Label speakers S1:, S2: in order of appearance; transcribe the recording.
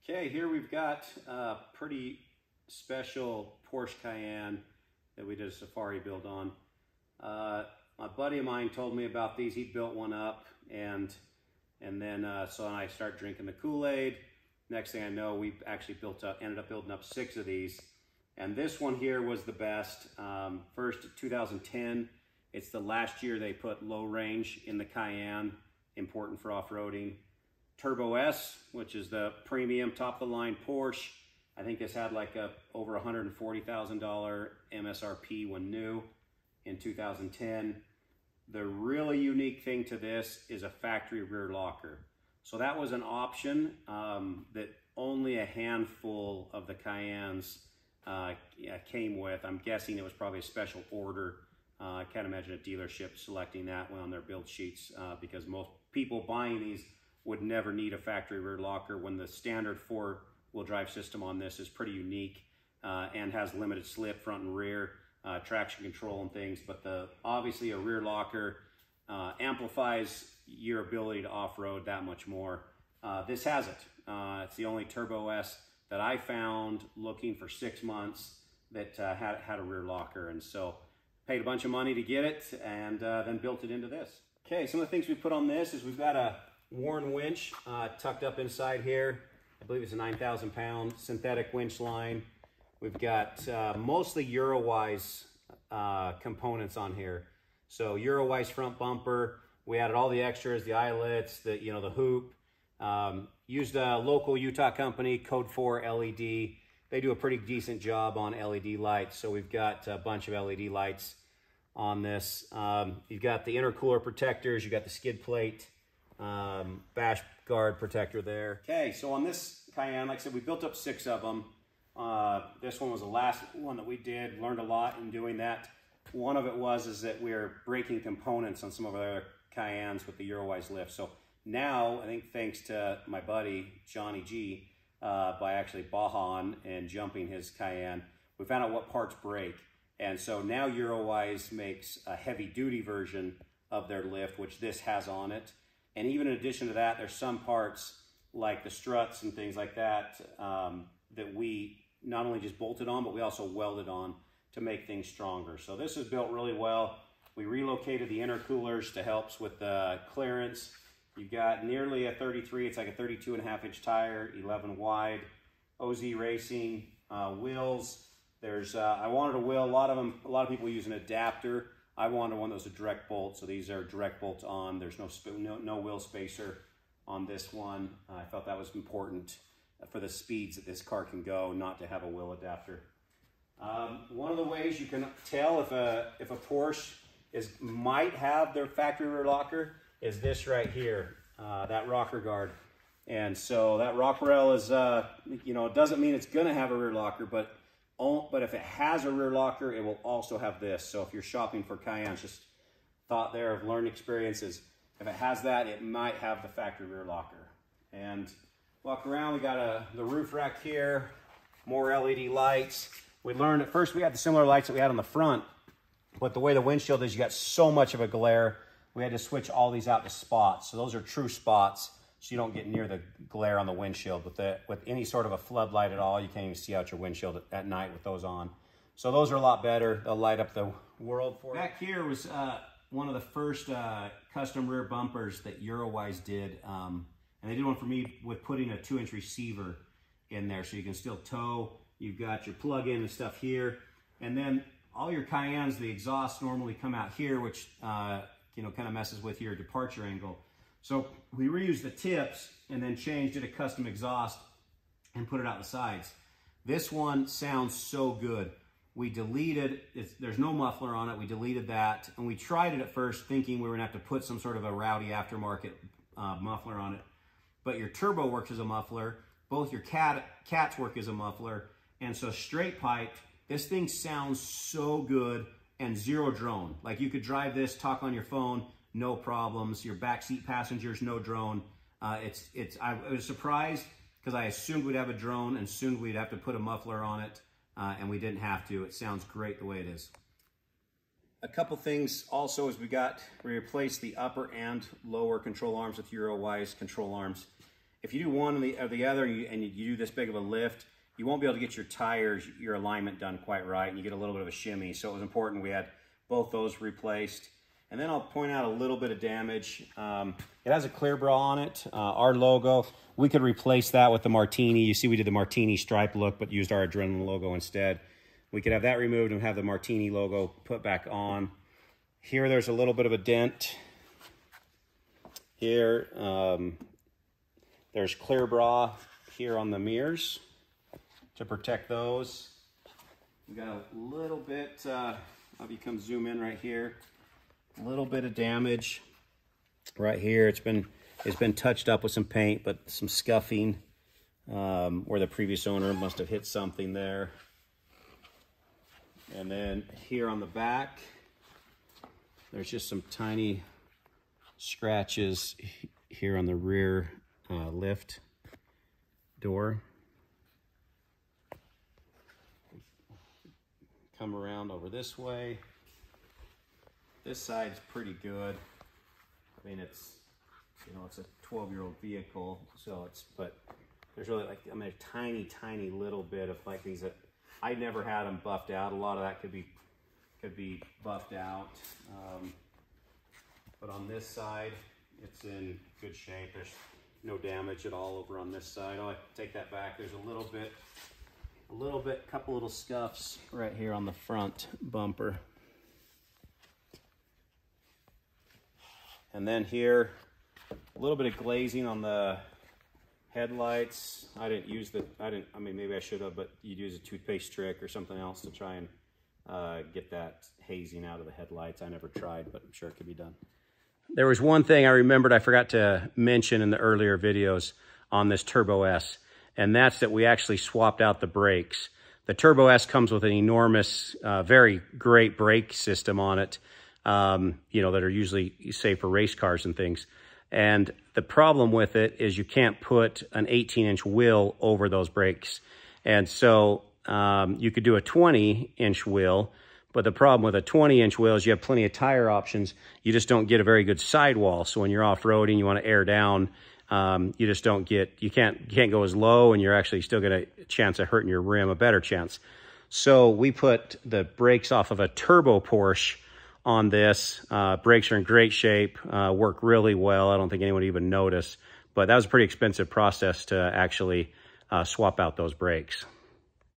S1: Okay, here we've got a pretty special Porsche Cayenne that we did a safari build on. My buddy of mine told me about these. He built one up, and then so I started drinking the Kool-Aid. Next thing I know, we actually ended up building up 6 of these. And this one here was the best. First, 2010. It's the last year they put low range in the Cayenne, important for off-roading. Turbo S, which is the premium top-of-the-line Porsche. I think this had like over $140,000 MSRP when new in 2010. The really unique thing to this is a factory rear locker. So that was an option that only a handful of the Cayennes came with. I'm guessing it was probably a special order. I can't imagine a dealership selecting that one on their build sheets because most people buying these would never need a factory rear locker when the standard 4-wheel drive system on this is pretty unique and has limited slip front and rear, traction control and things. But obviously a rear locker amplifies your ability to off-road that much more. This has it. It's the only Turbo S that I found looking for 6 months that had a rear locker, and so paid a bunch of money to get it and then built it into this. Okay, some of the things we put on this is we've got a Warn winch tucked up inside here. I believe it's a 9,000-pound synthetic winch line. We've got mostly Eurowise components on here. So Eurowise front bumper. We added all the extras, the eyelets, the hoop. Used a local Utah company, Code 4 LED. They do a pretty decent job on LED lights. So we've got a bunch of LED lights on this. You've got the intercooler protectors. You've got the skid plate. Bash guard protector there. Okay, so on this Cayenne, like I said, we built up 6 of them. This one was the last one that we did. Learned a lot in doing that. One of it is that we are breaking components on some of our other Cayennes with the Eurowise lift. So now, I think thanks to my buddy, Johnny G, by actually Bajan and jumping his Cayenne, we found out what parts break. And so now Eurowise makes a heavy-duty version of their lift, which this has on it. And even in addition to that, there's some parts like the struts and things like that that we not only just bolted on, but we also welded on to make things stronger. So this is built really well. We relocated the intercoolers to help with the clearance. You've got nearly a 33, it's like a 32.5-inch tire, 11 wide, OZ Racing wheels. There's I wanted a wheel. A lot of people use an adapter. I wanted one that was a direct bolt, so these are direct bolts on. There's no wheel spacer on this one. I felt that was important for the speeds that this car can go, not to have a wheel adapter. One of the ways you can tell if a Porsche might have their factory rear locker is this right here, that rocker guard. And so that rock rail is, it doesn't mean it's gonna have a rear locker, but if it has a rear locker, it will also have this. So if you're shopping for Cayennes, just thought there of learned experiences. If it has that, it might have the factory rear locker. And walk around, we got the roof rack here, more LED lights. We learned at first we had the similar lights that we had on the front, but the way the windshield is, you got so much of a glare, we had to switch all these out to spots. So those are true spots, so you don't get near the glare on the windshield. With any sort of a floodlight at all, you can't even see out your windshield at night with those on. So those are a lot better. They'll light up the world for you. Back here was one of the first custom rear bumpers that Eurowise did. And they did one for me with putting a 2-inch receiver in there so you can still tow. You've got your plug-in and stuff here. And then all your Cayennes, the exhausts normally come out here, which kind of messes with your departure angle. So we reused the tips and then did a custom exhaust and put it out the sides. This one sounds so good. We deleted, there's no muffler on it. We deleted that, and we tried it at first thinking we were gonna have to put some sort of a rowdy aftermarket muffler on it. But your turbo works as a muffler. Both your cats work as a muffler. And so straight piped, this thing sounds so good and zero drone. Like you could drive this, talk on your phone, no problems. Your backseat passengers, no drone. I was surprised because I assumed we'd have a drone and assumed we'd have to put a muffler on it, and we didn't have to. It sounds great the way it is. A couple things also is we replaced the upper and lower control arms with Eurowise control arms. if you do one or the other and you do this big of a lift, you won't be able to get your tires, your alignment done quite right, and you get a little bit of a shimmy. So it was important we had both those replaced. And then I'll point out a little bit of damage. It has a clear bra on it, our logo. We could replace that with the Martini. You see we did the Martini stripe look, but used our Adrenaline logo instead. We could have that removed and have the Martini logo put back on. Here there's a little bit of a dent. Here, there's clear bra here on the mirrors to protect those. We got a little bit, I'll come zoom in right here. A little bit of damage right here. It's been touched up with some paint, but some scuffing where the previous owner must have hit something there. And then here on the back, there's just some tiny scratches here on the rear lift door. Come around over this way. This side's pretty good. I mean, it's, you know, it's a 12-year-old vehicle, so but there's really like, I mean, a tiny little bit of like these that I never had them buffed out. A lot of that could be buffed out. But on this side, it's in good shape. There's no damage at all over on this side. Oh, I take that back. There's a little bit, couple little scuffs right here on the front bumper. And then here, a little bit of glazing on the headlights. I mean, maybe I should have, but you'd use a toothpaste trick or something else to try and get that hazing out of the headlights. I never tried, but I'm sure it could be done. There was one thing I remembered I forgot to mention in the earlier videos on this Turbo S, and that's that we actually swapped out the brakes. The Turbo S comes with an enormous, very great brake system on it, you know, that are usually safe for race cars and things. And the problem with it is you can't put an 18-inch wheel over those brakes. And so you could do a 20-inch wheel, but the problem with a 20-inch wheel is you have plenty of tire options. You just don't get a very good sidewall. So when you're off-roading, you want to air down, you just don't get, you can't go as low, and you're actually still get a chance of hurting your rim, a better chance. So we put the brakes off of a turbo Porsche on this. Brakes are in great shape, work really well. I don't think anyone even noticed, but that was a pretty expensive process to actually swap out those brakes.